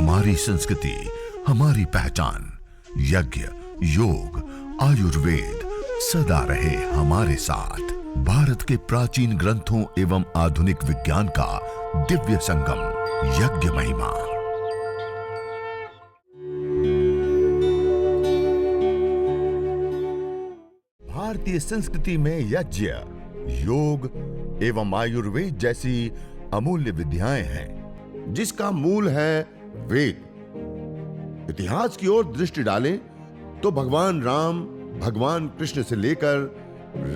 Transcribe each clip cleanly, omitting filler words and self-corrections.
हमारी संस्कृति, हमारी पहचान। यज्ञ, योग, आयुर्वेद सदा रहे हमारे साथ। भारत के प्राचीन ग्रंथों एवं आधुनिक विज्ञान का दिव्य संगम, यज्ञ महिमा। भारतीय संस्कृति में यज्ञ, योग एवं आयुर्वेद जैसी अमूल्य विद्याएं हैं, जिसका मूल है वेद। इतिहास की ओर दृष्टि डालें तो भगवान राम, भगवान कृष्ण से लेकर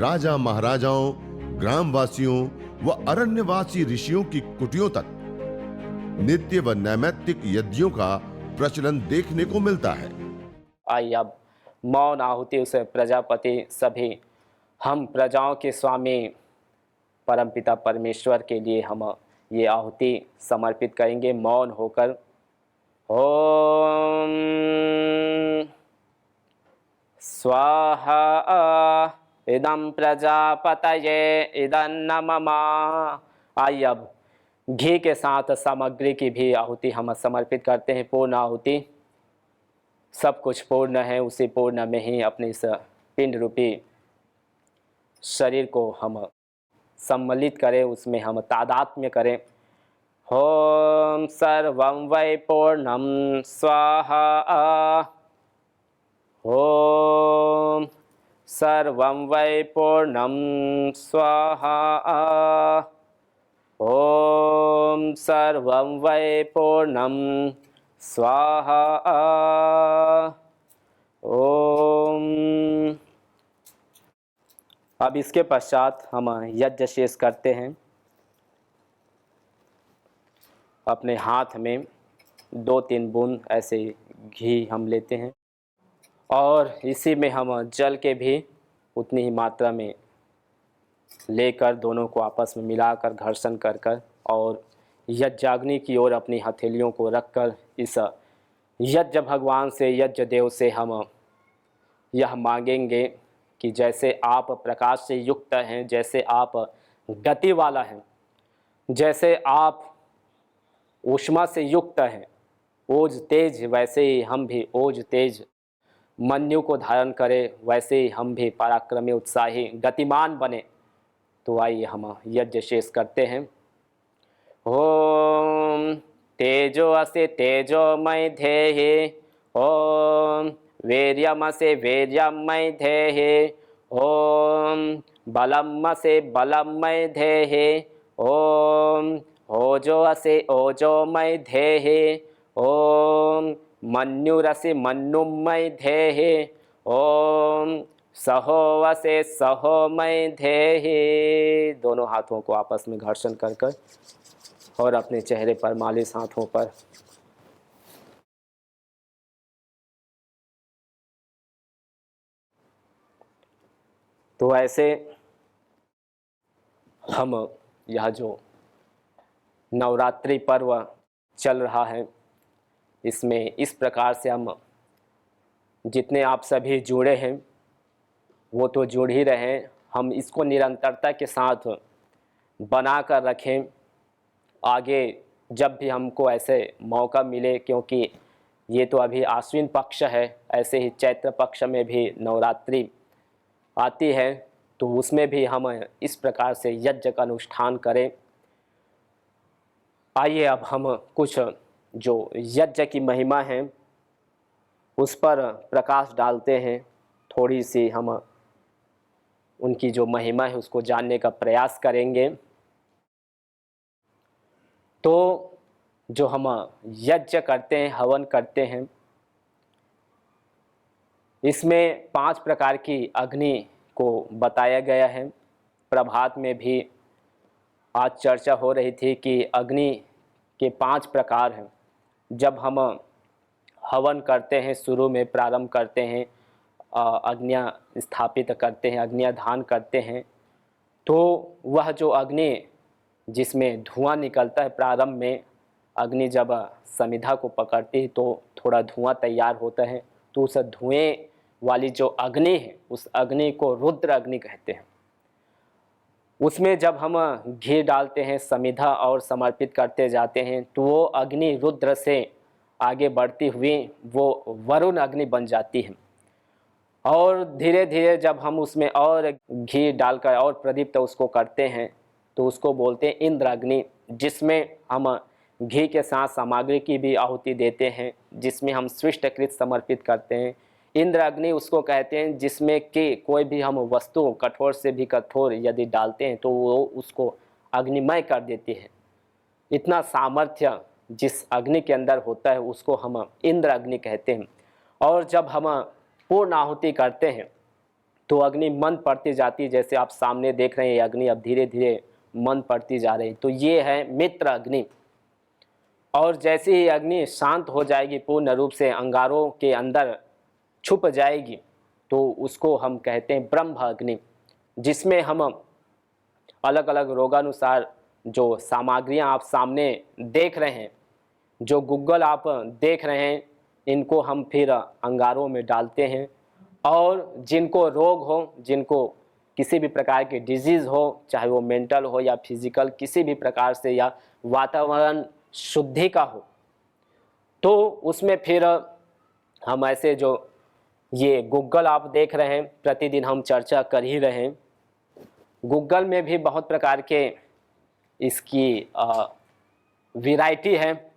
राजा महाराजाओं, ग्रामवासियों व अरण्यवासी ऋषियों की कुटियों तक नित्य व नैमित्तिक यज्ञों का प्रचलन देखने को मिलता है। आइए अब मौन आहुति उस प्रजापति सभी हम प्रजाओं के स्वामी परमपिता परमेश्वर के लिए हम ये आहुति समर्पित करेंगे मौन होकर। ओम स्वाहा इदं प्रजापतये इदन्नममा। आइए अब घी के साथ सामग्री की भी आहुति हम समर्पित करते हैं। पूर्ण आहुति, सब कुछ पूर्ण है, उसी पूर्ण में ही अपने इस पिंड रूपी शरीर को हम सम्मिलित करें, उसमें हम तादात्म्य करें। ओम सर्वं वै पूर्णं स्वाहा। ओम सर्वं वै पूर्णं स्वाहा। ओम सर्वं वै पूर्णं स्वाहा। ओम। अब इसके पश्चात हम यज्ञ शेष करते हैं। अपने हाथ में 2-3 बूंद ऐसे घी हम लेते हैं और इसी में हम जल के भी उतनी ही मात्रा में लेकर दोनों को आपस में मिलाकर घर्षण कर कर और यज्ञाग्नि की ओर अपनी हथेलियों को रखकर इस यज्ञ भगवान से, यज्ञ देव से हम यह मांगेंगे कि जैसे आप प्रकाश से युक्त हैं, जैसे आप गति वाला हैं, जैसे आप ऊष्मा से युक्त हैं, ओज तेज, वैसे ही हम भी ओज तेज मन्यु को धारण करें, वैसे ही हम भी पराक्रमी, उत्साही, गतिमान बने। तो आइए हम यज्ञ शेष करते हैं। ओम तेजो असे तेजोमय धेहि। ओम वीर्यमसे वीर्यमय धेहि। ओम बलमसे बलमय धेहि। ओम ओजो असे ओजोमय धेहि। ओम मन्युरसे मन्युमय धेहि। ओम सहोवसे सहोमय धेहि। दोनों हाथों को आपस में घर्षण कर कर और अपने चेहरे पर मालिश हाथों पर। तो ऐसे हम यह जो नवरात्रि पर्व चल रहा है, इसमें इस प्रकार से हम जितने आप सभी जुड़े हैं वो तो जुड़ ही रहे हैं, हम इसको निरंतरता के साथ बना कर रखें। आगे जब भी हमको ऐसे मौका मिले, क्योंकि ये तो अभी आश्विन पक्ष है, ऐसे ही चैत्र पक्ष में भी नवरात्रि आती है, तो उसमें भी हम इस प्रकार से यज्ञ का अनुष्ठान करें। आइए अब हम कुछ जो यज्ञ की महिमा है उस पर प्रकाश डालते हैं। थोड़ी सी हम उनकी जो महिमा है उसको जानने का प्रयास करेंगे। तो जो हम यज्ञ करते हैं, हवन करते हैं, इसमें 5 प्रकार की अग्नि को बताया गया है। प्रभात में भी आज चर्चा हो रही थी कि अग्नि के 5 प्रकार हैं। जब हम हवन करते हैं, शुरू में प्रारंभ करते हैं, अग्नियाँ स्थापित करते हैं, अग्नियाँ दान करते हैं, तो वह जो अग्नि जिसमें धुआं निकलता है, प्रारंभ में अग्नि जब समिधा को पकड़ती है तो थोड़ा धुआं तैयार होता है, तो उस धुएं वाली जो अग्नि है उस अग्नि को रुद्र अग्नि कहते हैं। उसमें जब हम घी डालते हैं, समिधा और समर्पित करते जाते हैं, तो वो अग्नि रुद्र से आगे बढ़ती हुई वो वरुण अग्नि बन जाती है। और धीरे धीरे जब हम उसमें और घी डालकर और प्रदीप्त उसको करते हैं तो उसको बोलते हैं इंद्र अग्नि, जिसमें हम घी के साथ सामग्री की भी आहुति देते हैं, जिसमें हम स्विष्टकृत समर्पित करते हैं। इंद्र अग्नि उसको कहते हैं जिसमें कि कोई भी हम वस्तु कठोर से भी कठोर यदि डालते हैं तो वो उसको अग्निमय कर देती है। इतना सामर्थ्य जिस अग्नि के अंदर होता है उसको हम इंद्र अग्नि कहते हैं। और जब हम पूर्ण आहुति करते हैं तो अग्नि मंद पड़ती जाती है, जैसे आप सामने देख रहे हैं अग्नि अब धीरे धीरे मंद पड़ती जा रही। तो ये है मित्र अग्नि। और जैसे ही अग्नि शांत हो जाएगी, पूर्ण रूप से अंगारों के अंदर छुप जाएगी, तो उसको हम कहते हैं ब्रह्म अग्नि, जिसमें हम अलग अलग रोगानुसार जो सामग्रियां आप सामने देख रहे हैं, जो गूगल आप देख रहे हैं, इनको हम फिर अंगारों में डालते हैं। और जिनको रोग हो, जिनको किसी भी प्रकार की डिजीज़ हो, चाहे वो मेंटल हो या फिजिकल, किसी भी प्रकार से, या वातावरण शुद्धि का हो, तो उसमें फिर हम ऐसे जो ये गूगल आप देख रहे हैं, प्रतिदिन हम चर्चा कर ही रहे हैं। गूगल में भी बहुत प्रकार के इसकी वैरायटी है।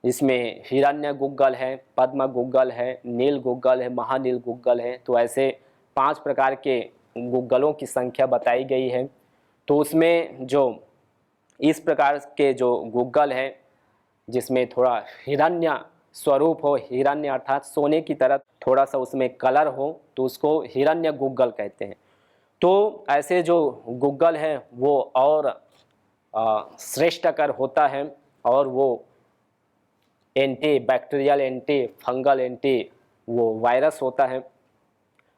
इसमें हिरण्य गूगल है, पद्म गूगल है, नील गूगल है, महानील गूगल है। तो ऐसे 5 प्रकार के गूगलों की संख्या बताई गई है। तो उसमें जो इस प्रकार के जो गूगल है जिसमें थोड़ा हिरण्य स्वरूप हो, हिरण्य अर्थात सोने की तरह थोड़ा सा उसमें कलर हो, तो उसको हिरण्य गूगल कहते हैं। तो ऐसे जो गूगल है वो और श्रेष्ठकर होता है, और वो anti bacterial, anti fungal, anti वो वायरस होता है।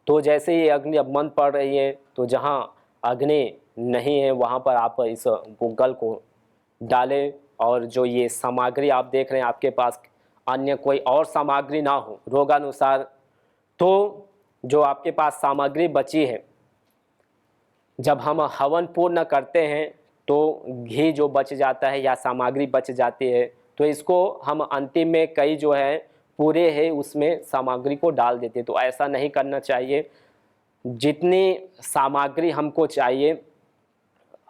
तो जैसे ही अग्नि अब मंद पड़ रही है, तो जहाँ अग्नि नहीं है वहाँ पर आप इस गूगल को डालें। और जो ये सामग्री आप देख रहे हैं, आपके पास अन्य कोई और सामग्री ना हो रोगानुसार, तो जो आपके पास सामग्री बची है, जब हम हवन पूर्ण करते हैं तो घी जो बच जाता है या सामग्री बच जाती है, तो इसको हम अंतिम में कई जो है पूरे है उसमें सामग्री को डाल देते हैं। तो ऐसा नहीं करना चाहिए। जितनी सामग्री हमको चाहिए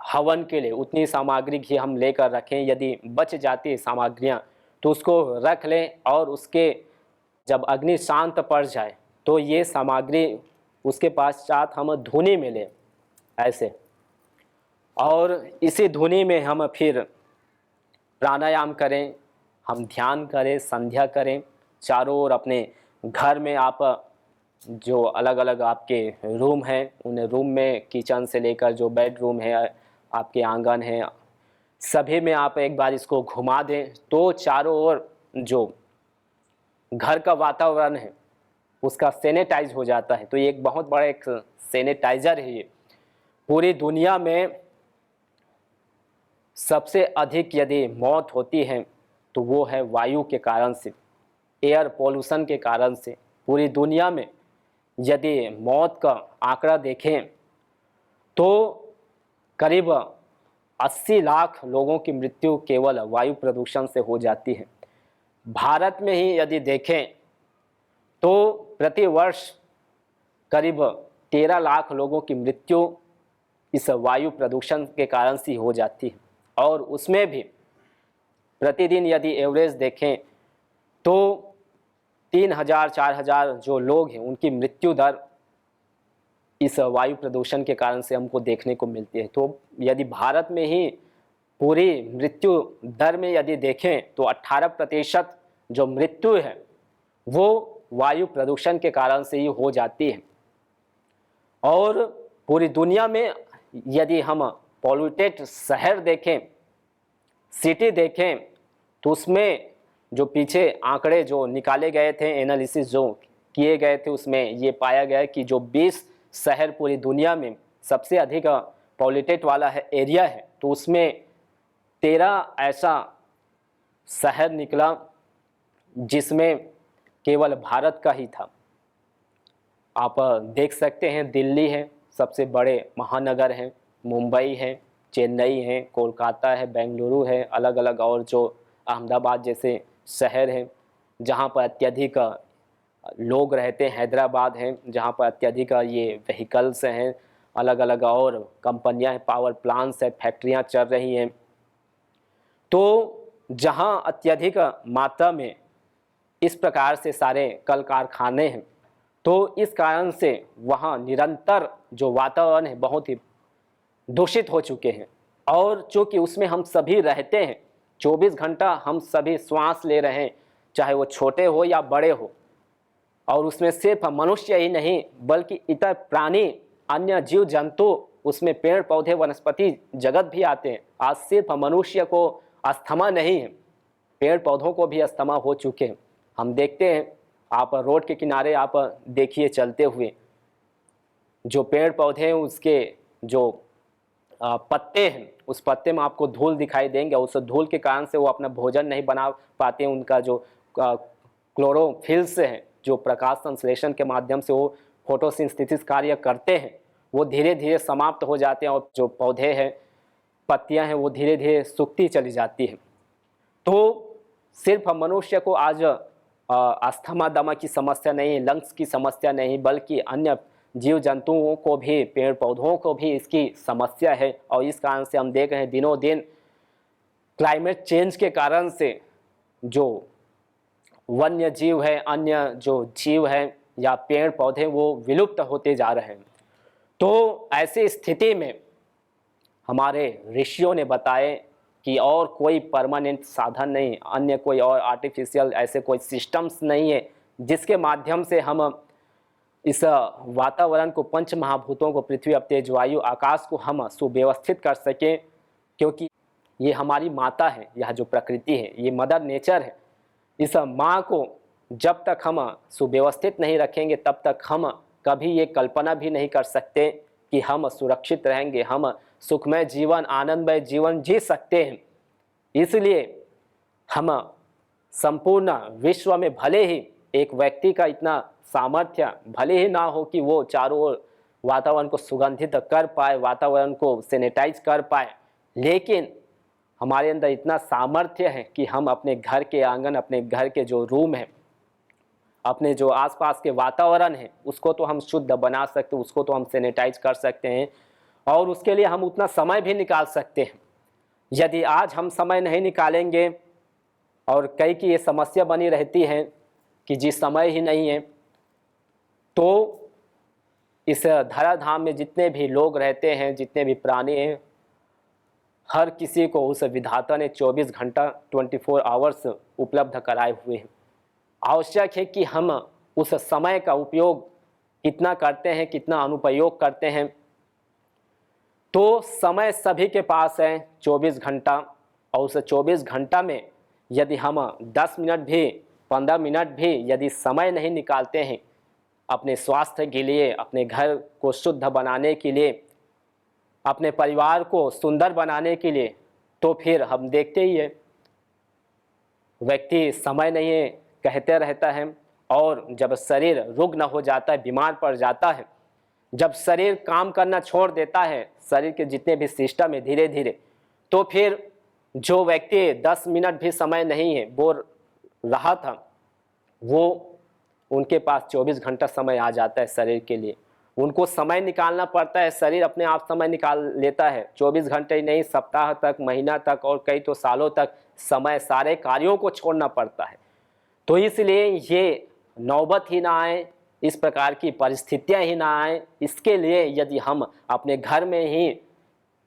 हवन के लिए उतनी सामग्री घी हम लेकर रखें। यदि बच जाती है सामग्रियाँ तो उसको रख लें, और उसके जब अग्नि शांत पड़ जाए तो ये सामग्री उसके पश्चात हम धुनी में लें ऐसे। और इसी धुनी में हम फिर प्राणायाम करें, हम ध्यान करें, संध्या करें। चारों ओर अपने घर में आप जो अलग अलग आपके रूम हैं, उन रूम में किचन से लेकर जो बेडरूम है, आपके आंगन है, सभी में आप एक बार इसको घुमा दें, तो चारों ओर जो घर का वातावरण है उसका सैनिटाइज हो जाता है। तो ये एक बहुत बड़ा एक सैनिटाइज़र है। ये पूरी दुनिया में सबसे अधिक यदि मौत होती है तो वो है वायु के कारण से, एयर पोल्यूशन के कारण से। पूरी दुनिया में यदि मौत का आंकड़ा देखें तो करीब 80 लाख लोगों की मृत्यु केवल वायु प्रदूषण से हो जाती है। भारत में ही यदि देखें तो प्रति वर्ष करीब 13 लाख लोगों की मृत्यु इस वायु प्रदूषण के कारण से हो जाती है। और उसमें भी प्रतिदिन यदि एवरेज देखें तो 3000-4000 जो लोग हैं उनकी मृत्यु दर इस वायु प्रदूषण के कारण से हमको देखने को मिलती है। तो यदि भारत में ही पूरी मृत्यु दर में यदि देखें तो 18% जो मृत्यु है वो वायु प्रदूषण के कारण से ही हो जाती है। और पूरी दुनिया में यदि हम पॉल्यूटेड शहर देखें, सिटी देखें, तो उसमें जो पीछे आंकड़े जो निकाले गए थे, एनालिसिस जो किए गए थे, उसमें ये पाया गया कि जो 20 शहर पूरी दुनिया में सबसे अधिक पॉल्यूटेड वाला है एरिया है, तो उसमें 13 ऐसा शहर निकला जिसमें केवल भारत का ही था। आप देख सकते हैं दिल्ली है, सबसे बड़े महानगर हैं, मुंबई है, चेन्नई है, कोलकाता है, बेंगलुरु है, अलग अलग और जो अहमदाबाद जैसे शहर है जहाँ पर अत्यधिक लोग रहते हैं, हैदराबाद है जहाँ पर अत्यधिक ये व्हीकल्स हैं, अलग अलग और कंपनियां हैं, पावर प्लांट्स है, फैक्ट्रियां चल रही हैं। तो जहाँ अत्यधिक मात्रा में इस प्रकार से सारे कल कारखाने हैं, तो इस कारण से वहाँ निरंतर जो वातावरण है बहुत ही दूषित हो चुके हैं। और चूँकि उसमें हम सभी रहते हैं, 24 घंटा हम सभी श्वास ले रहे हैं, चाहे वो छोटे हो या बड़े हो। और उसमें सिर्फ मनुष्य ही नहीं बल्कि इतर प्राणी, अन्य जीव जंतु, उसमें पेड़ पौधे वनस्पति जगत भी आते हैं। आज सिर्फ मनुष्य को अस्थमा नहीं है, पेड़ पौधों को भी अस्थमा हो चुके हैं। हम देखते हैं, आप रोड के किनारे आप देखिए चलते हुए, जो पेड़ पौधे हैं उसके जो पत्ते हैं, उस पत्ते में आपको धूल दिखाई देंगे। उस धूल के कारण से वो अपना भोजन नहीं बना पाते हैं। उनका जो क्लोरोफिल्स है, जो प्रकाश संश्लेषण के माध्यम से वो फोटोसिंथेसिस कार्य करते हैं, वो धीरे धीरे समाप्त हो जाते हैं और जो पौधे हैं, पत्तियां हैं, वो धीरे धीरे सूखती चली जाती हैं। तो सिर्फ मनुष्य को आज अस्थमा दमा की समस्या नहीं, लंग्स की समस्या नहीं, बल्कि अन्य जीव जंतुओं को भी, पेड़ पौधों को भी इसकी समस्या है। और इस कारण से हम देख रहे हैं दिनों दिन क्लाइमेट चेंज के कारण से जो वन्य जीव है, अन्य जो जीव है या पेड़ पौधे, वो विलुप्त होते जा रहे हैं। तो ऐसी स्थिति में हमारे ऋषियों ने बताए कि और कोई परमानेंट साधन नहीं, अन्य कोई और आर्टिफिशियल ऐसे कोई सिस्टम्स नहीं है जिसके माध्यम से हम इस वातावरण को, पंच महाभूतों को, पृथ्वी अप तेज वायु आकाश को हम सुव्यवस्थित कर सकें। क्योंकि ये हमारी माता है, यह जो प्रकृति है, ये मदर नेचर है। इस माँ को जब तक हम सुव्यवस्थित नहीं रखेंगे तब तक हम कभी ये कल्पना भी नहीं कर सकते कि हम सुरक्षित रहेंगे, हम सुखमय जीवन, आनंदमय जीवन जी सकते हैं। इसलिए हम संपूर्ण विश्व में भले ही एक व्यक्ति का इतना सामर्थ्य भले ही ना हो कि वो चारों ओर वातावरण को सुगंधित कर पाए, वातावरण को सैनिटाइज कर पाए, लेकिन हमारे अंदर इतना सामर्थ्य है कि हम अपने घर के आंगन, अपने घर के जो रूम है, अपने जो आसपास के वातावरण है, उसको तो हम शुद्ध बना सकते, उसको तो हम सैनिटाइज कर सकते हैं। और उसके लिए हम उतना समय भी निकाल सकते हैं। यदि आज हम समय नहीं निकालेंगे, और कई की ये समस्या बनी रहती है कि जी समय ही नहीं है, तो इस धराधाम में जितने भी लोग रहते हैं, जितने भी प्राणी हैं, हर किसी को उस विधाता ने 24 घंटा 24 आवर्स उपलब्ध कराए हुए हैं। आवश्यक है कि हम उस समय का उपयोग कितना करते हैं, कितना अनुपयोग करते हैं। तो समय सभी के पास है 24 घंटा, और उस 24 घंटा में यदि हम 10 मिनट भी, 15 मिनट भी यदि समय नहीं निकालते हैं अपने स्वास्थ्य के लिए, अपने घर को शुद्ध बनाने के लिए, अपने परिवार को सुंदर बनाने के लिए, तो फिर हम देखते ही है व्यक्ति समय नहीं है कहते रहता है, और जब शरीर रुग्ण हो जाता है, बीमार पड़ जाता है, जब शरीर काम करना छोड़ देता है, शरीर के जितने भी सिस्टम है धीरे धीरे, तो फिर जो व्यक्ति 10 मिनट भी समय नहीं है वो रहा था, वो उनके पास 24 घंटा समय आ जाता है शरीर के लिए। उनको समय निकालना पड़ता है, शरीर अपने आप समय निकाल लेता है। 24 घंटे ही नहीं, सप्ताह तक, महीना तक और कई तो सालों तक समय सारे कार्यों को छोड़ना पड़ता है। तो इसलिए ये नौबत ही ना आए, इस प्रकार की परिस्थितियां ही ना आए, इसके लिए यदि हम अपने घर में ही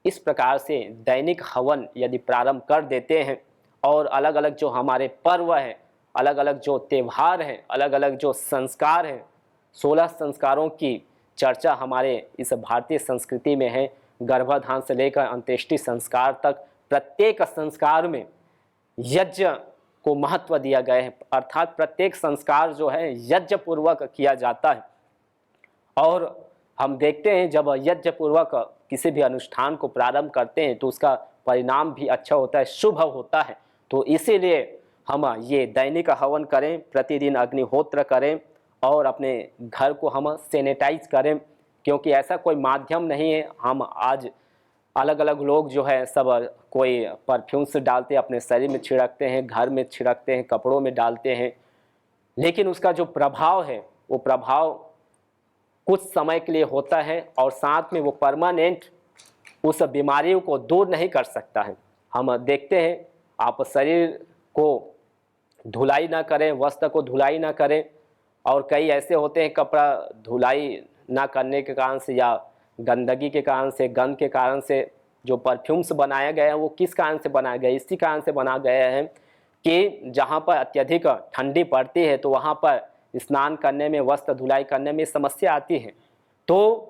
इस प्रकार से दैनिक हवन यदि प्रारंभ कर देते हैं, और अलग अलग जो हमारे पर्व हैं, अलग अलग जो त्यौहार हैं, अलग अलग जो संस्कार हैं, 16 संस्कारों की चर्चा हमारे इस भारतीय संस्कृति में है। गर्भाधान से लेकर अंत्येष्टि संस्कार तक प्रत्येक संस्कार में यज्ञ को महत्व दिया गया है, अर्थात प्रत्येक संस्कार जो है यज्ञ पूर्वक किया जाता है। और हम देखते हैं जब यज्ञ पूर्वक किसी भी अनुष्ठान को प्रारंभ करते हैं तो उसका परिणाम भी अच्छा होता है, शुभ होता है। तो इसीलिए हम ये दैनिक हवन करें, प्रतिदिन अग्निहोत्र करें, और अपने घर को हम सैनिटाइज करें, क्योंकि ऐसा कोई माध्यम नहीं है हम आज अलग अलग लोग जो है सब कोई परफ्यूम्स डालते हैं, अपने शरीर में छिड़कते हैं, घर में छिड़कते हैं, कपड़ों में डालते हैं, लेकिन उसका जो प्रभाव है वो प्रभाव कुछ समय के लिए होता है और साथ में वो परमानेंट उस बीमारियों को दूर नहीं कर सकता है। हम देखते हैं, आप शरीर को धुलाई ना करें, वस्त्र को धुलाई ना करें, और कई ऐसे होते हैं कपड़ा धुलाई ना करने के कारण से या गंदगी के कारण से, गंध के कारण से जो परफ्यूम्स बनाया गया है वो किस कारण से बनाया गया है? इसी कारण से बनाया गया है कि जहाँ पर अत्यधिक ठंडी पड़ती है तो वहाँ पर स्नान करने में, वस्त्र धुलाई करने में समस्या आती है। तो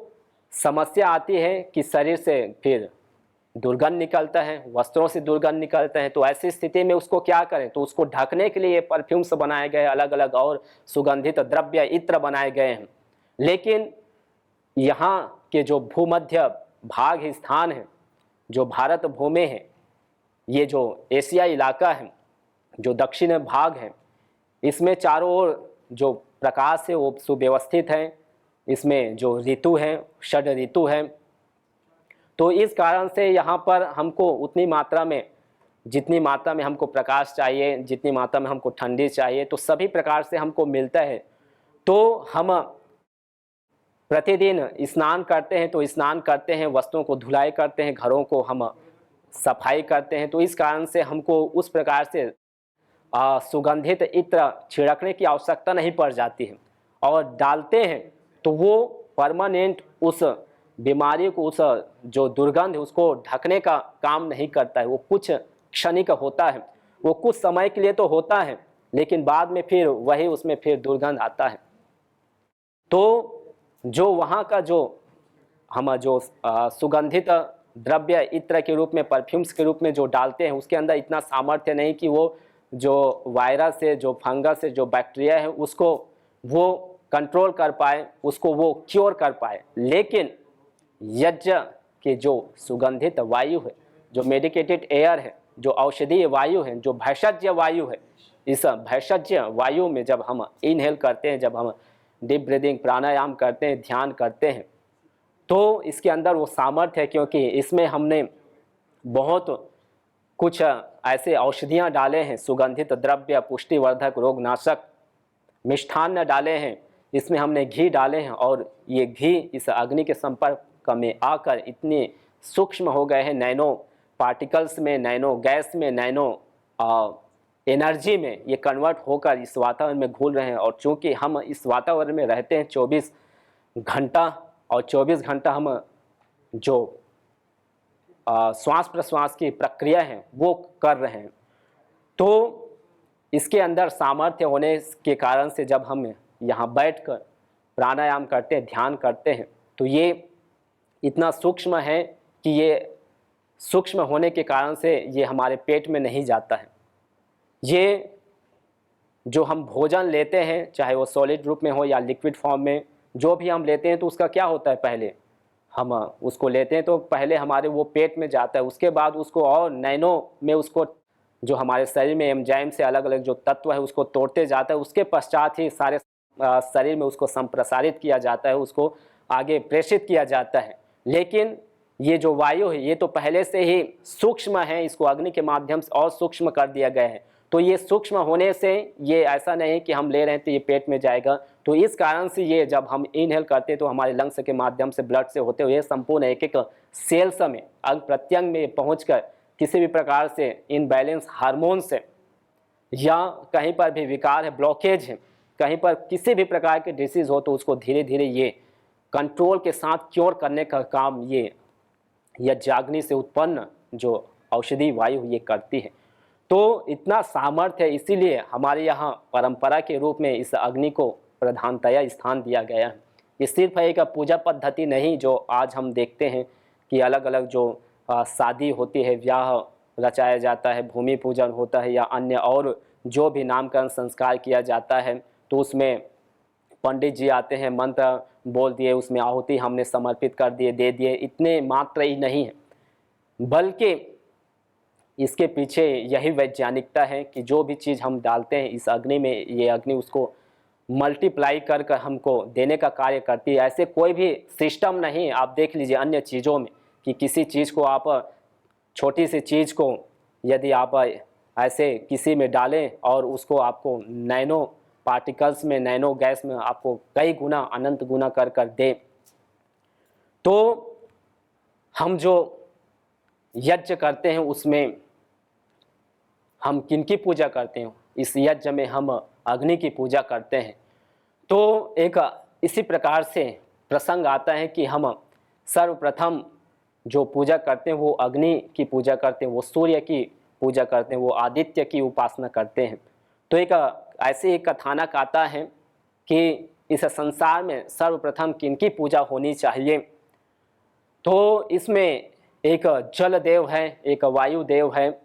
समस्या आती है कि शरीर से फिर दुर्गंध निकलता है, वस्त्रों से दुर्गंध निकलता है। तो ऐसी स्थिति में उसको क्या करें? तो उसको ढकने के लिए परफ्यूम्स बनाए गए, अलग अलग और सुगंधित द्रव्य इत्र बनाए गए हैं। लेकिन यहाँ के जो भूमध्य भाग स्थान है, जो भारत भूमि है, ये जो एशिया इलाका है, जो दक्षिण भाग है, इसमें चारों ओर जो प्रकाश है वो सुव्यवस्थित है। इसमें जो ऋतु है, षड ऋतु है। तो इस कारण से यहाँ पर हमको उतनी मात्रा में, जितनी मात्रा में हमको प्रकाश चाहिए, जितनी मात्रा में हमको ठंडी चाहिए, तो सभी प्रकार से हमको मिलता है। तो हम प्रतिदिन स्नान करते हैं, तो स्नान करते हैं, वस्त्रों को धुलाई करते हैं, घरों को हम सफाई करते हैं। तो इस कारण से हमको उस प्रकार से सुगंधित इत्र छिड़कने की आवश्यकता नहीं पड़ जाती है, और डालते हैं तो वो परमानेंट उस बीमारी को, उस जो दुर्गंध है उसको ढकने का काम नहीं करता है। वो कुछ क्षणिक होता है, वो कुछ समय के लिए तो होता है, लेकिन बाद में फिर वही उसमें फिर दुर्गंध आता है। तो जो वहाँ का जो हम जो सुगंधित द्रव्य इत्र के रूप में, परफ्यूम्स के रूप में जो डालते हैं, उसके अंदर इतना सामर्थ्य नहीं कि वो जो वायरस है, जो फंगस है, जो बैक्टीरिया है, उसको वो कंट्रोल कर पाए, उसको वो क्योर कर पाए। लेकिन यज्ञ के जो सुगंधित वायु है, जो मेडिकेटेड एयर है, जो औषधीय वायु है, जो भैषज्य वायु है, इस भैषज्य वायु में जब हम इनहेल करते हैं, जब हम डीप ब्रीदिंग प्राणायाम करते हैं, ध्यान करते हैं, तो इसके अंदर वो सामर्थ्य है, क्योंकि इसमें हमने बहुत कुछ ऐसे औषधियाँ डाले हैं, सुगंधित द्रव्य, पुष्टिवर्धक, रोगनाशक, मिष्ठान्न डाले हैं, इसमें हमने घी डाले हैं, और ये घी इस अग्नि के संपर्क में आकर इतने सूक्ष्म हो गए हैं, नैनो पार्टिकल्स में, नैनो गैस में, नैनो एनर्जी में ये कन्वर्ट होकर इस वातावरण में घुल रहे हैं। और चूँकि हम इस वातावरण में रहते हैं 24 घंटा, और 24 घंटा हम जो श्वास प्रश्वास की प्रक्रिया है वो कर रहे हैं, तो इसके अंदर सामर्थ्य होने के कारण से जब हम यहाँ बैठकर प्राणायाम करते हैं, ध्यान करते हैं, तो ये इतना सूक्ष्म है कि ये सूक्ष्म होने के कारण से ये हमारे पेट में नहीं जाता है। ये जो हम भोजन लेते हैं, चाहे वो सॉलिड रूप में हो या लिक्विड फॉर्म में, जो भी हम लेते हैं, तो उसका क्या होता है, पहले हम उसको लेते हैं तो पहले हमारे वो पेट में जाता है, उसके बाद उसको और नैनो में उसको जो हमारे शरीर में एंजाइम से अलग अलग जो तत्व है उसको तोड़ते जाता है, उसके पश्चात ही सारे शरीर में उसको संप्रसारित किया जाता है, उसको आगे प्रेषित किया जाता है। लेकिन ये जो वायु है ये तो पहले से ही सूक्ष्म है, इसको अग्नि के माध्यम से और सूक्ष्म कर दिया गया है। तो ये सूक्ष्म होने से ये ऐसा नहीं कि हम ले रहे हैं तो ये पेट में जाएगा, तो इस कारण से ये जब हम इनहेल करते हैं तो हमारे लंग्स के माध्यम से ब्लड से होते हुए संपूर्ण एक एक सेल्स में, अंग प्रत्यंग में पहुंचकर किसी भी प्रकार से इनबैलेंस हार्मोन से या कहीं पर भी विकार है, ब्लॉकेज है, कहीं पर किसी भी प्रकार के डिसीज़ हो, तो उसको धीरे धीरे ये कंट्रोल के साथ क्योर करने का काम ये यज्ञाग्नि से उत्पन्न जो औषधि वायु ये करती है। तो इतना सामर्थ्य है, इसीलिए हमारे यहाँ परंपरा के रूप में इस अग्नि को प्रधानतया स्थान दिया गया है। ये सिर्फ एक पूजा पद्धति नहीं जो आज हम देखते हैं कि अलग अलग जो शादी होती है, ब्याह रचाया जाता है, भूमि पूजन होता है या अन्य और जो भी नामकरण संस्कार किया जाता है, तो उसमें पंडित जी आते हैं, मंत्र बोल दिए, उसमें आहुति हमने समर्पित कर दिए, दे दिए, इतने मात्र ही नहीं है, बल्कि इसके पीछे यही वैज्ञानिकता है कि जो भी चीज़ हम डालते हैं इस अग्नि में, ये अग्नि उसको मल्टीप्लाई कर कर हमको देने का कार्य करती है। ऐसे कोई भी सिस्टम नहीं आप देख लीजिए अन्य चीज़ों में कि किसी चीज़ को आप छोटी सी चीज़ को यदि आप ऐसे किसी में डालें और उसको आपको नैनो पार्टिकल्स में, नैनो गैस में आपको कई गुना, अनंत गुना कर कर दे, तो हम जो यज्ञ करते हैं उसमें हम किनकी पूजा करते हैं? इस यज्ञ में हम अग्नि की पूजा करते हैं। तो एक इसी प्रकार से प्रसंग आता है कि हम सर्वप्रथम जो पूजा करते हैं वो अग्नि की पूजा करते हैं, वो सूर्य की पूजा करते हैं, वो आदित्य की उपासना करते हैं। तो एक ऐसे एक कथानक आता है कि इस संसार में सर्वप्रथम किनकी पूजा होनी चाहिए। तो इसमें एक जल देव है, एक वायु देव है,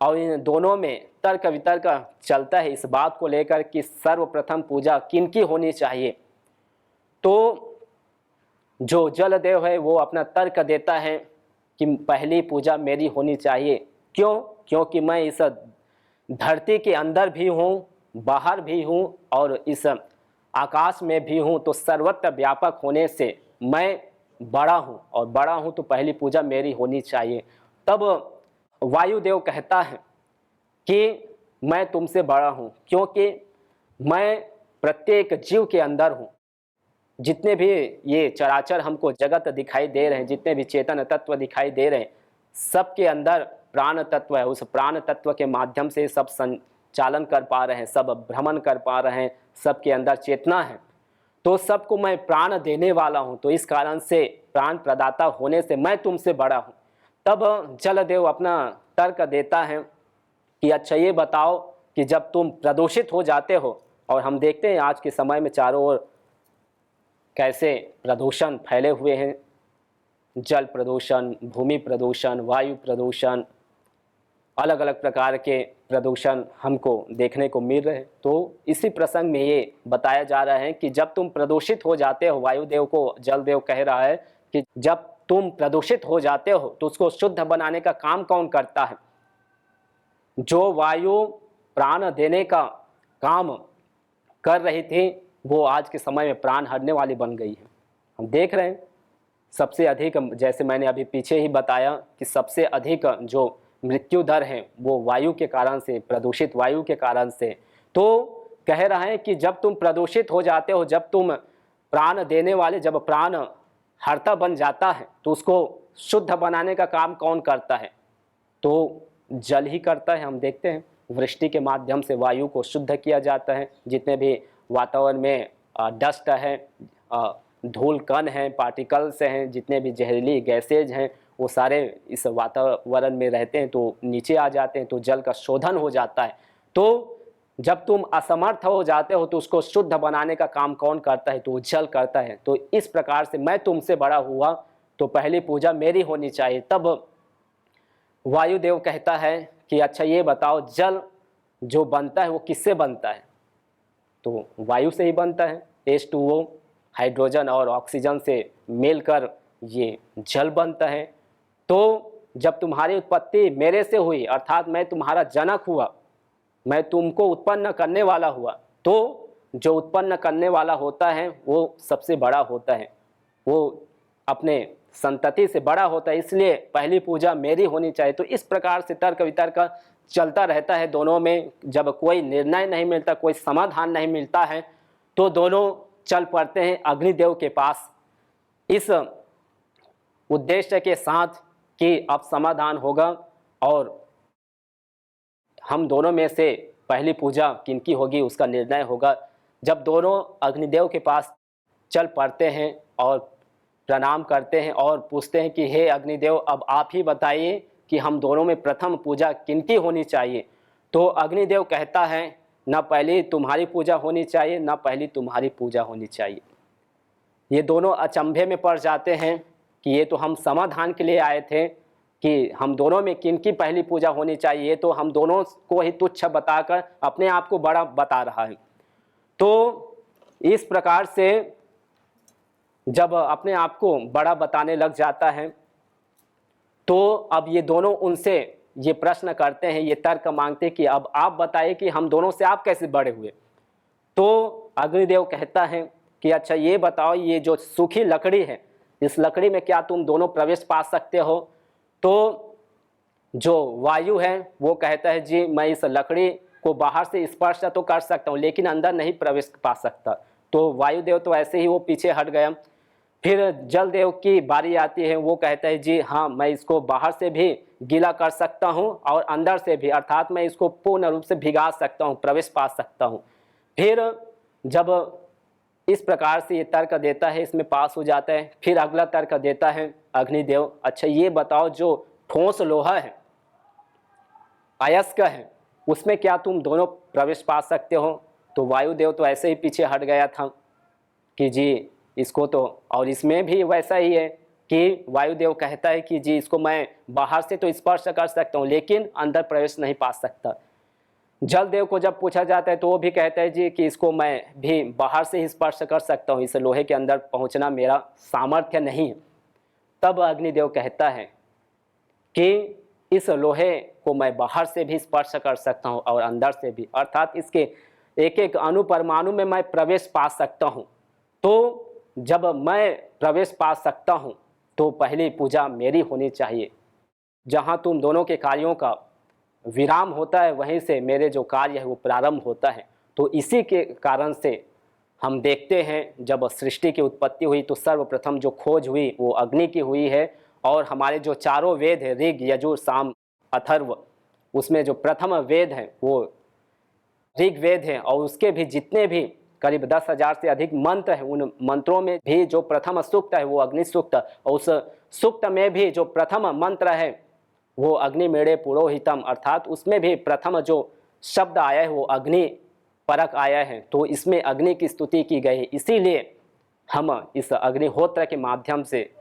और इन दोनों में तर्क वितर्क चलता है इस बात को लेकर कि सर्वप्रथम पूजा किनकी होनी चाहिए। तो जो जल देव है वो अपना तर्क देता है कि पहली पूजा मेरी होनी चाहिए। क्यों? क्योंकि मैं इस धरती के अंदर भी हूँ, बाहर भी हूँ और इस आकाश में भी हूँ, तो सर्वत्र व्यापक होने से मैं बड़ा हूँ, और बड़ा हूँ तो पहली पूजा मेरी होनी चाहिए। तब वायुदेव कहता है कि मैं तुमसे बड़ा हूँ, क्योंकि मैं प्रत्येक जीव के अंदर हूँ। जितने भी ये चराचर हमको जगत दिखाई दे रहे हैं, जितने भी चेतन तत्व दिखाई दे रहे हैं, सबके अंदर प्राण तत्व है। उस प्राण तत्व के माध्यम से सब संचालन कर पा रहे हैं, सब भ्रमण कर पा रहे हैं, सबके अंदर चेतना है। तो सबको मैं प्राण देने वाला हूँ, तो इस कारण से प्राण प्रदाता होने से मैं तुमसे बड़ा हूँ। तब जलदेव अपना तर्क देता है कि अच्छा ये बताओ कि जब तुम प्रदूषित हो जाते हो, और हम देखते हैं आज के समय में चारों ओर कैसे प्रदूषण फैले हुए हैं, जल प्रदूषण, भूमि प्रदूषण, वायु प्रदूषण, अलग अलग प्रकार के प्रदूषण हमको देखने को मिल रहे हैं। तो इसी प्रसंग में ये बताया जा रहा है कि जब तुम प्रदूषित हो जाते हो, वायुदेव को जलदेव कह रहा है कि जब तुम प्रदूषित हो जाते हो तो उसको शुद्ध बनाने का काम कौन करता है? जो वायु प्राण देने का काम कर रही थी वो आज के समय में प्राण हरने वाली बन गई है। हम देख रहे हैं सबसे अधिक, जैसे मैंने अभी पीछे ही बताया कि सबसे अधिक जो मृत्यु दर है वो वायु के कारण से, प्रदूषित वायु के कारण से। तो कह रहा है कि जब तुम प्रदूषित हो जाते हो, जब तुम प्राण देने वाले, जब प्राण हरता बन जाता है तो उसको शुद्ध बनाने का काम कौन करता है? तो जल ही करता है। हम देखते हैं वृष्टि के माध्यम से वायु को शुद्ध किया जाता है। जितने भी वातावरण में डस्ट है, धूल कण हैं, पार्टिकल्स हैं, जितने भी जहरीली गैसेज हैं, वो सारे इस वातावरण में रहते हैं तो नीचे आ जाते हैं, तो जल का शोधन हो जाता है। तो जब तुम असमर्थ हो जाते हो तो उसको शुद्ध बनाने का काम कौन करता है? तो जल करता है। तो इस प्रकार से मैं तुमसे बड़ा हुआ तो पहली पूजा मेरी होनी चाहिए। तब वायुदेव कहता है कि अच्छा ये बताओ, जल जो बनता है वो किससे बनता है? तो वायु से ही बनता है। H2O हाइड्रोजन और ऑक्सीजन से मिलकर ये जल बनता है। तो जब तुम्हारी उत्पत्ति मेरे से हुई, अर्थात मैं तुम्हारा जनक हुआ, मैं तुमको उत्पन्न करने वाला हुआ, तो जो उत्पन्न करने वाला होता है वो सबसे बड़ा होता है, वो अपने संतति से बड़ा होता है, इसलिए पहली पूजा मेरी होनी चाहिए। तो इस प्रकार से तर्क वितर्क चलता रहता है दोनों में। जब कोई निर्णय नहीं मिलता, कोई समाधान नहीं मिलता है, तो दोनों चल पड़ते हैं अग्निदेव के पास इस उद्देश्य के साथ कि अब समाधान होगा और हम दोनों में से पहली पूजा किनकी होगी उसका निर्णय होगा। जब दोनों अग्निदेव के पास चल पड़ते हैं और प्रणाम करते हैं और पूछते हैं कि हे अग्निदेव, अब आप ही बताइए कि हम दोनों में प्रथम पूजा किनकी होनी चाहिए। तो अग्निदेव कहता है न पहली तुम्हारी पूजा होनी चाहिए, न पहली तुम्हारी पूजा होनी चाहिए। ये दोनों अचंभे में पड़ जाते हैं कि ये तो हम समाधान के लिए आए थे कि हम दोनों में किनकी पहली पूजा होनी चाहिए, तो हम दोनों को ही तुच्छ बताकर अपने आप को बड़ा बता रहा है। तो इस प्रकार से जब अपने आप को बड़ा बताने लग जाता है तो अब ये दोनों उनसे ये प्रश्न करते हैं, ये तर्क मांगते हैं कि अब आप बताइए कि हम दोनों से आप कैसे बड़े हुए। तो अग्निदेव कहता है कि अच्छा ये बताओ, ये जो सूखी लकड़ी है इस लकड़ी में क्या तुम दोनों प्रवेश पा सकते हो? तो जो वायु है वो कहता है जी मैं इस लकड़ी को बाहर से स्पर्श तो कर सकता हूँ लेकिन अंदर नहीं प्रवेश पा सकता। तो वायुदेव तो ऐसे ही वो पीछे हट गया। फिर जल देव की बारी आती है, वो कहता है जी हाँ मैं इसको बाहर से भी गीला कर सकता हूँ और अंदर से भी, अर्थात मैं इसको पूर्ण रूप से भिगा सकता हूँ, प्रवेश पा सकता हूँ। फिर जब इस प्रकार से ये तर्क देता है, इसमें पास हो जाता है। फिर अगला तर्क देता है अग्निदेव, अच्छा ये बताओ जो ठोस लोहा है अयस्क है उसमें क्या तुम दोनों प्रवेश पा सकते हो? तो वायुदेव तो ऐसे ही पीछे हट गया था कि जी इसको तो, और इसमें भी वैसा ही है कि वायुदेव कहता है कि जी इसको मैं बाहर से तो स्पर्श कर सकता हूँ लेकिन अंदर प्रवेश नहीं पा सकता। जलदेव को जब पूछा जाता है तो वो भी कहता है जी कि इसको मैं भी बाहर से ही स्पर्श कर सकता हूँ, इस लोहे के अंदर पहुँचना मेरा सामर्थ्य नहीं है। तब अग्निदेव कहता है कि इस लोहे को मैं बाहर से भी स्पर्श कर सकता हूँ और अंदर से भी, अर्थात इसके एक एक अणु परमाणु में मैं प्रवेश पा सकता हूँ। तो जब मैं प्रवेश पा सकता हूँ तो पहली पूजा मेरी होनी चाहिए। जहाँ तुम दोनों के कार्यों का विराम होता है वहीं से मेरे जो कार्य है वो प्रारंभ होता है। तो इसी के कारण से हम देखते हैं जब सृष्टि की उत्पत्ति हुई तो सर्वप्रथम जो खोज हुई वो अग्नि की हुई है। और हमारे जो चारों वेद है ऋग यजुर साम अथर्व, उसमें जो प्रथम वेद है वो ऋग्वेद है और उसके भी जितने भी करीब 10,000 से अधिक मंत्र हैं, उन मंत्रों में भी जो प्रथम सूक्त है वो अग्नि सूक्त, और उस सूक्त में भी जो प्रथम मंत्र है वो अग्नि मेड़े पुरोहितम, अर्थात उसमें भी प्रथम जो शब्द आया है वो अग्नि परक आया है। तो इसमें अग्नि की स्तुति की गई है। इसीलिए हम इस अग्निहोत्र के माध्यम से,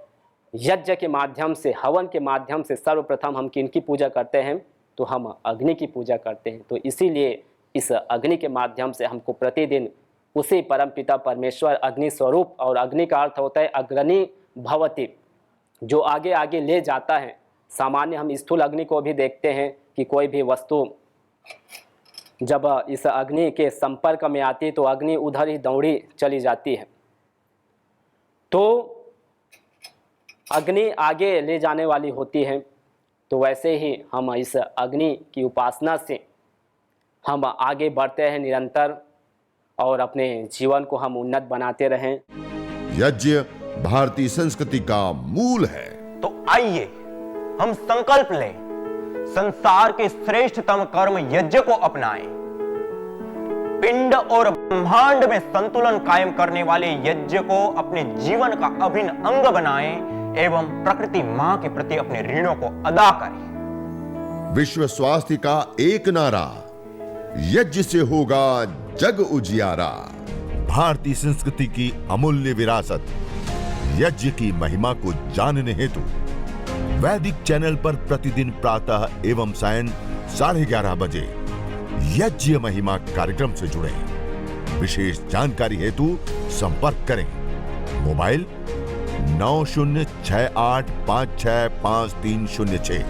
यज्ञ के माध्यम से, हवन के माध्यम से सर्वप्रथम हम किनकी पूजा करते हैं? तो हम अग्नि की पूजा करते हैं। तो इसीलिए इस अग्नि के माध्यम से हमको प्रतिदिन उसी परमपिता परमेश्वर अग्नि स्वरूप, और अग्नि का अर्थ होता है अग्रणी भवति, जो आगे आगे ले जाता है। सामान्य हम स्थूल अग्नि को भी देखते हैं कि कोई भी वस्तु जब इस अग्नि के संपर्क में आती है तो अग्नि उधर ही दौड़ी चली जाती है। तो अग्नि आगे ले जाने वाली होती है। तो वैसे ही हम इस अग्नि की उपासना से हम आगे बढ़ते हैं निरंतर, और अपने जीवन को हम उन्नत बनाते रहें। यज्ञ भारतीय संस्कृति का मूल है। तो आइए हम संकल्प लें, संसार के श्रेष्ठतम कर्म यज्ञ को अपनाएं। पिंड और ब्रह्मांड में संतुलन कायम करने वाले यज्ञ को अपने जीवन का अभिन्न अंग बनाएं एवं प्रकृति मां के प्रति अपने ऋणों को अदा करें। विश्व स्वास्थ्य का एक नारा, यज्ञ से होगा जग उजियारा। भारतीय संस्कृति की अमूल्य विरासत यज्ञ की महिमा को जानने हेतु वैदिक चैनल पर प्रतिदिन प्रातः एवं सायं 11:30 बजे यज्ञ महिमा कार्यक्रम से जुड़ें। विशेष जानकारी हेतु संपर्क करें। मोबाइल 9068565306।